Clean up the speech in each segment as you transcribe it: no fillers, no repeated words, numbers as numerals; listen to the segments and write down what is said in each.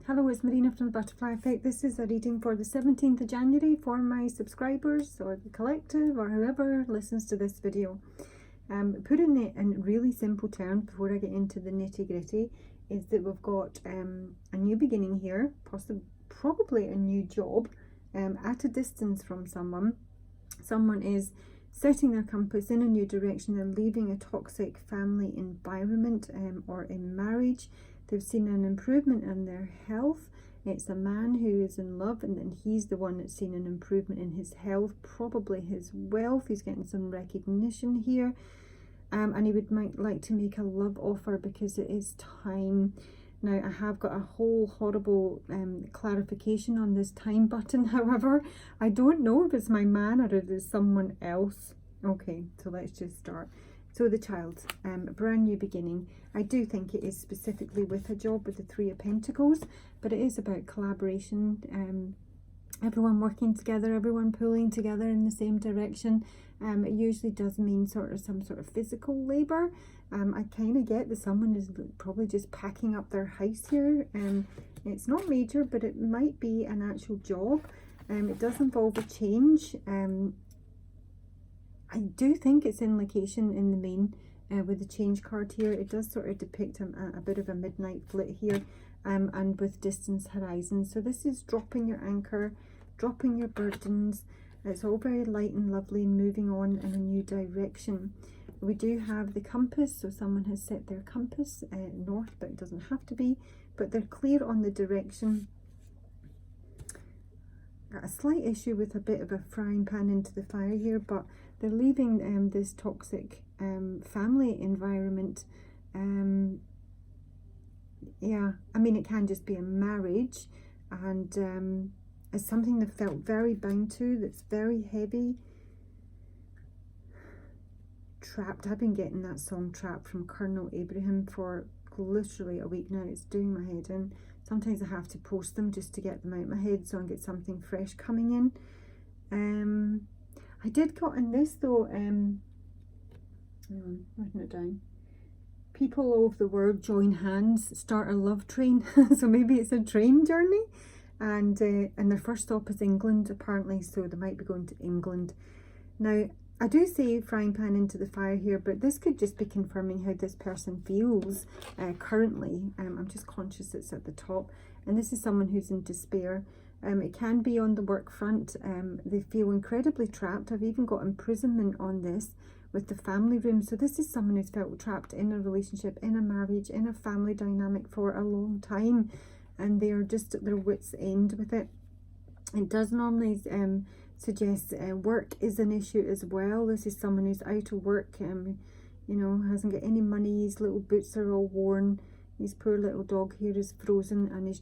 Hello, it's Marina from the Butterfly Effect. This is a reading for the 17th of January for my subscribers or the collective or whoever listens to this video. Put in really simple terms before I get into the nitty gritty is that we've got a new beginning here, probably a new job at a distance from someone. Someone is setting their compass in a new direction and leaving a toxic family environment or in marriage. They've seen an improvement in their health. It's a man who is in love, and then he's the one that's seen an improvement in his health, probably his wealth. He's getting some recognition here, and he might like to make a love offer because it is time. Now, I have got a whole horrible clarification on this time button. However, I don't know if it's my man or if it's someone else. Okay, so let's just start. So the child, brand new beginning. I do think it is specifically with a job with the Three of Pentacles, but it is about collaboration, everyone working together, everyone pulling together in the same direction. It usually does mean some sort of physical labor. I kind of get that someone is probably just packing up their house here. It's not major, but it might be an actual job. It does involve a change. I do think it's in location in the main with the change card here. It does sort of depict a bit of a midnight flit here, and with distance horizon. So this is dropping your anchor, dropping your burdens. It's all very light and lovely and moving on in a new direction. We do have the compass, so someone has set their compass north, but it doesn't have to be, but they're clear on the direction. Got a slight issue with a bit of a frying pan into the fire here, but they're leaving this toxic family environment. Yeah, I mean, it can just be a marriage, and it's something they felt very bound to, that's very heavy. Trapped. I've been getting that song Trapped from Colonel Abraham for literally a week now. It's doing my head in. Sometimes I have to post them just to get them out of my head so I can get something fresh coming in. I did got in this though, hang on, writing it down. People all over the world join hands, start a love train. So maybe it's a train journey, and their first stop is England apparently, so they might be going to England. Now, I do say frying pan into the fire here, but this could just be confirming how this person feels currently. I'm just conscious it's at the top, and this is someone who's in despair. It can be on the work front. They feel incredibly trapped. I've even got imprisonment on this with the family room. So this is someone who's felt trapped in a relationship, in a marriage, in a family dynamic for a long time, and they are just at their wits' end with it. It does normally suggest work is an issue as well. This is someone who's out of work, you know, hasn't got any money. His little boots are all worn. His poor little dog here is frozen, and this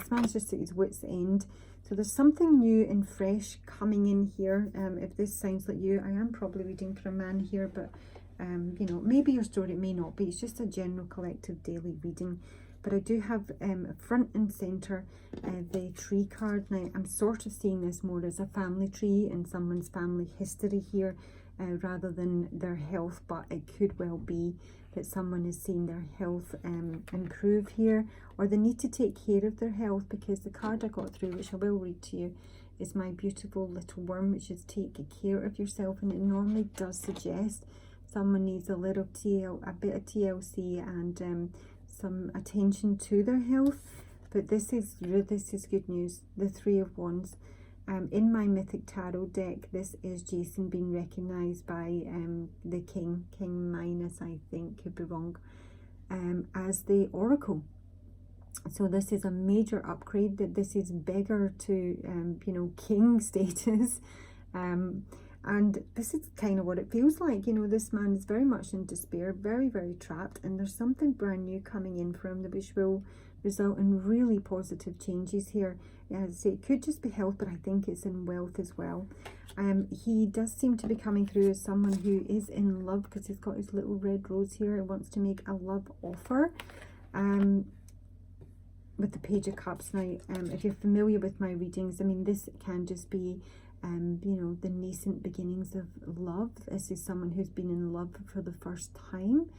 man's just at his wits' end. So there's something new and fresh coming in here. If this sounds like you, I am probably reading for a man here, but you know, maybe your story, it may not be. It's just a general collective daily reading. But I do have front and centre the tree card. Now, I'm sort of seeing this more as a family tree and someone's family history here, rather than their health, but it could well be that someone is seeing their health improve here, or they need to take care of their health, because the card I got through, which I will read to you, is my beautiful little worm, which is take care of yourself, and it normally does suggest someone needs a bit of TLC and some attention to their health. But this is good news. The Three of Wands. In my Mythic Tarot deck, this is Jason being recognised by the King Minos, I think, could be wrong, as the Oracle. So this is a major upgrade, that this is bigger to you know, king status. And this is kind of what it feels like. You know, this man is very much in despair, very, very trapped, and there's something brand new coming in for him, which will result in really positive changes here. As I say, it could just be health, but I think it's in wealth as well. He does seem to be coming through as someone who is in love, because he's got his little red rose here and wants to make a love offer. With the Page of Cups now, if you're familiar with my readings, I mean, this can just be you know, the nascent beginnings of love. This is someone who's been in love for the first time.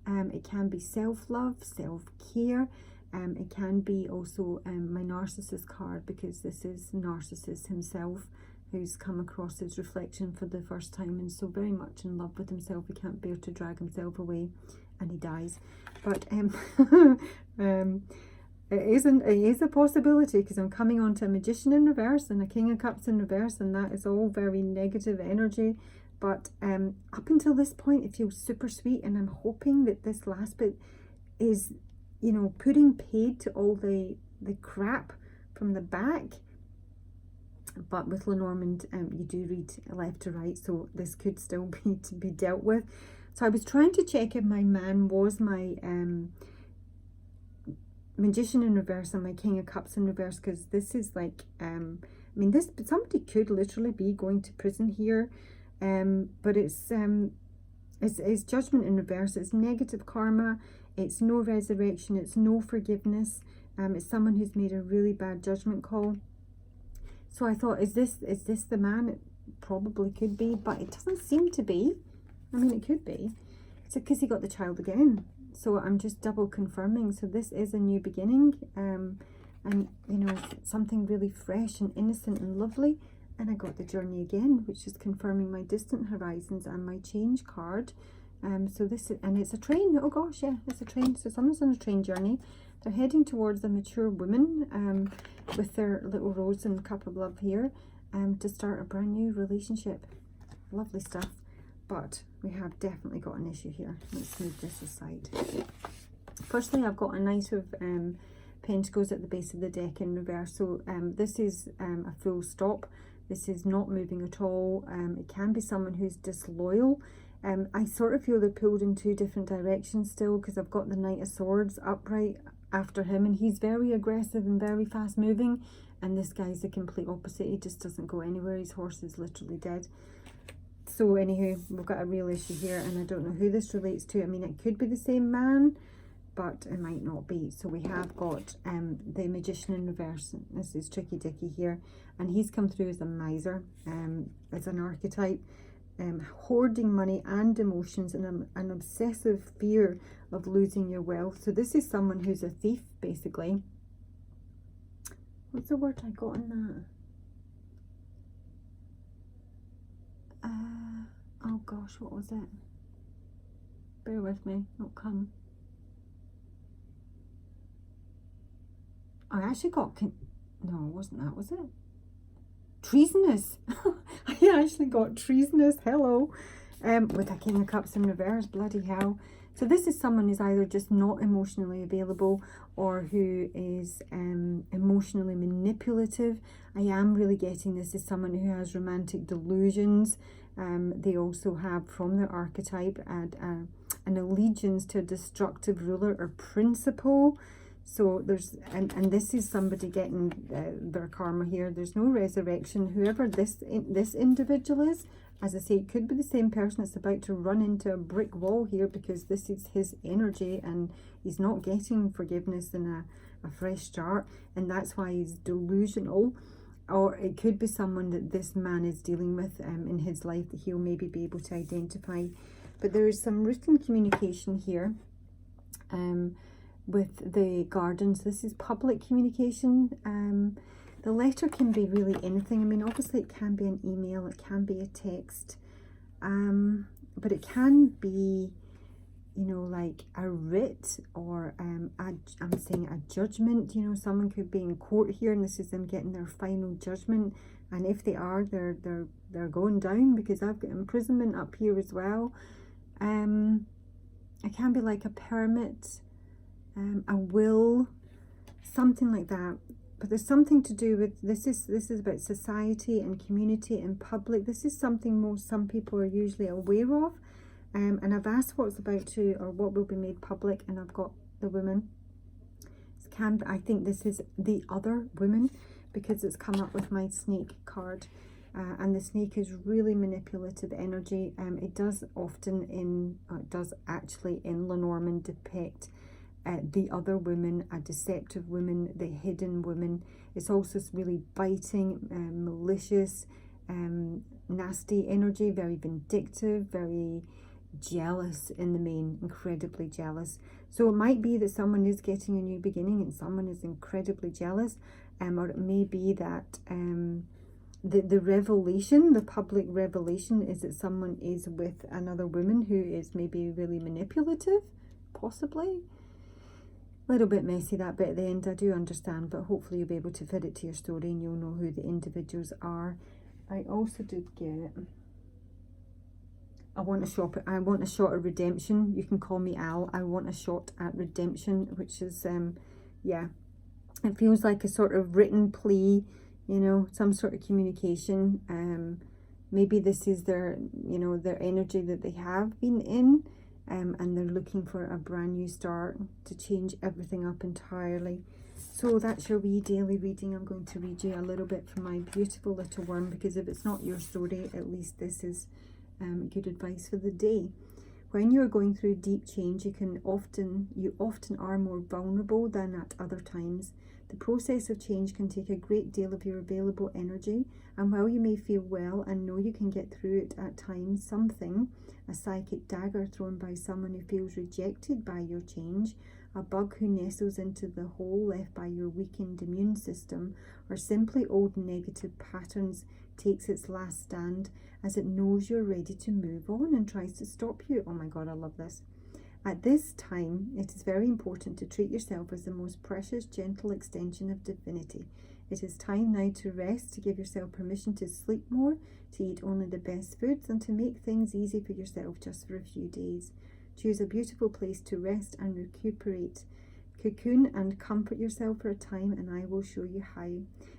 It can be self-love, self-care, It can be also my narcissist card, because this is narcissist himself who's come across his reflection for the first time and so very much in love with himself he can't bear to drag himself away, and he dies. But it is a possibility, because I'm coming on to a Magician in reverse and a King of Cups in reverse, and that is all very negative energy. But up until this point it feels super sweet, and I'm hoping that this last bit is, you know, putting paid to all the crap from the back. But with Lenormand, you do read left to right, so this could still be to be dealt with. So I was trying to check if my man was my Magician in reverse and my King of Cups in reverse, because this is like, I mean, this somebody could literally be going to prison here, but it's Judgment in reverse. It's negative karma. It's no resurrection. It's no forgiveness. It's someone who's made a really bad judgment call. So I thought, is this the man? It probably could be, but it doesn't seem to be. I mean, it could be. So because he got the child again. So I'm just double confirming. So this is a new beginning, and you know, something really fresh and innocent and lovely. And I got the Journey again, which is confirming my distant horizons and my change card. So this is, and it's a train. Oh gosh, yeah, it's a train. So someone's on a train journey. They're heading towards a mature woman with their little rose and cup of love here, to start a brand new relationship. Lovely stuff. But we have definitely got an issue here. Let's move this aside. Firstly, I've got a Knight of Pentacles at the base of the deck in reverse. So this is a full stop. This is not moving at all. It can be someone who's disloyal. I sort of feel they're pulled in two different directions still, because I've got the Knight of Swords upright after him, and he's very aggressive and very fast moving, and this guy's the complete opposite. He just doesn't go anywhere. His horse is literally dead. So anywho, we've got a real issue here, and I don't know who this relates to. I mean, it could be the same man, but it might not be. So we have got the Magician in reverse. This is Tricky Dicky here, and he's come through as a miser, as an archetype, hoarding money and emotions, and an obsessive fear of losing your wealth. So this is someone who's a thief, basically. What's the word I got in that? Oh gosh, what was it? Bear with me, it'll come. I actually got, no, it wasn't that, was it? Treasonous. I actually got treasonous, hello. With a King of Cups in reverse, bloody hell. So this is someone who's either just not emotionally available, or who is emotionally manipulative. I am really getting this is someone who has romantic delusions. They also have, from their archetype, an allegiance to a destructive ruler or principle. So there's, and this is somebody getting their karma here. There's no resurrection. Whoever this individual is, as I say, it could be the same person that's about to run into a brick wall here, because this is his energy and he's not getting forgiveness and a fresh start, and that's why he's delusional. Or it could be someone that this man is dealing with in his life that he'll maybe be able to identify. But there is some written communication here with the gardens. This is public communication. The letter can be really anything. I mean, obviously it can be an email, it can be a text, but it can be, you know, like a writ, or I'm saying a judgment. You know, someone could be in court here, and this is them getting their final judgment. And if they are, they're going down, because I've got imprisonment up here as well. It can be like a permit, a will, something like that. But there's something to do with, this is about society and community and public. This is something some people are usually aware of. And I've asked what's about to, or what will be made public, and I've got the woman. I think this is the other woman, because it's come up with my snake card. And the snake is really manipulative energy. It does often it does actually in Lenormand depict the other woman, a deceptive woman, the hidden woman. It's also really biting, malicious, nasty energy, very vindictive, very jealous in the main, incredibly jealous. So it might be that someone is getting a new beginning and someone is incredibly jealous, or it may be that the revelation, the public revelation, is that someone is with another woman who is maybe really manipulative, possibly. A little bit messy, that bit at the end, I do understand, but hopefully you'll be able to fit it to your story and you'll know who the individuals are. I also did get, I want a shot at redemption. You can call me Al. I want a shot at redemption, which is, yeah, it feels like a sort of written plea, you know, some sort of communication. Maybe this is their, you know, their energy that they have been in. And they're looking for a brand new start to change everything up entirely. So that's your wee daily reading. I'm going to read you a little bit from my beautiful little worm, because if it's not your story, at least this is good advice for the day. When you're going through deep change, you often are more vulnerable than at other times. The process of change can take a great deal of your available energy, and while you may feel well and know you can get through it at times, something, a psychic dagger thrown by someone who feels rejected by your change, a bug who nestles into the hole left by your weakened immune system, or simply old negative patterns, takes its last stand as it knows you're ready to move on and tries to stop you. Oh my God, I love this. At this time, it is very important to treat yourself as the most precious, gentle extension of divinity. It is time now to rest, to give yourself permission to sleep more, to eat only the best foods, and to make things easy for yourself just for a few days. Choose a beautiful place to rest and recuperate. Cocoon and comfort yourself for a time, and I will show you how.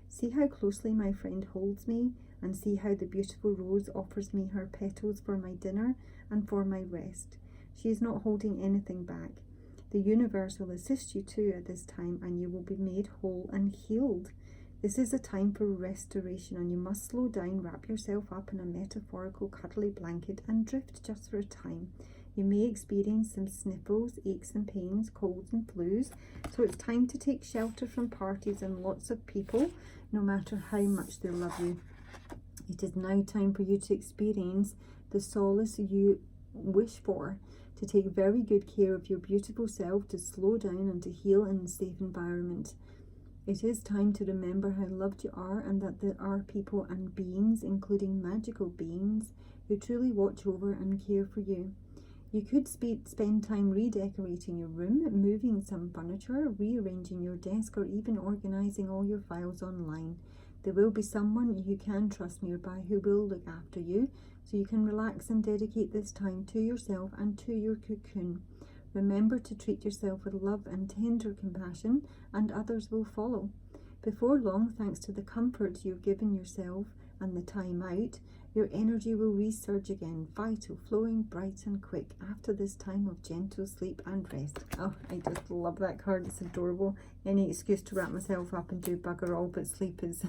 See how closely my friend holds me, and see how the beautiful rose offers me her petals for my dinner and for my rest. She is not holding anything back. The universe will assist you too at this time, and you will be made whole and healed. This is a time for restoration, and you must slow down, wrap yourself up in a metaphorical cuddly blanket, and drift just for a time. You may experience some sniffles, aches and pains, colds and flus, so it's time to take shelter from parties and lots of people, no matter how much they love you. It is now time for you to experience the solace you wish for, to take very good care of your beautiful self, to slow down and to heal in a safe environment. It is time to remember how loved you are, and that there are people and beings, including magical beings, who truly watch over and care for you. You could spend time redecorating your room, moving some furniture, rearranging your desk, or even organising all your files online. There will be someone you can trust nearby who will look after you, so you can relax and dedicate this time to yourself and to your cocoon. Remember to treat yourself with love and tender compassion, and others will follow. Before long, thanks to the comfort you've given yourself and the time out, your energy will resurge again, vital, flowing, bright and quick after this time of gentle sleep and rest. Oh, I just love that card. It's adorable. Any excuse to wrap myself up and do bugger all, but sleep is,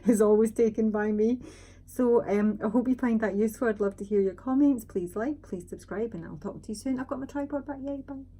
is always taken by me. So I hope you find that useful. I'd love to hear your comments. Please like, please subscribe, and I'll talk to you soon. I've got my tripod back. Yay, bye.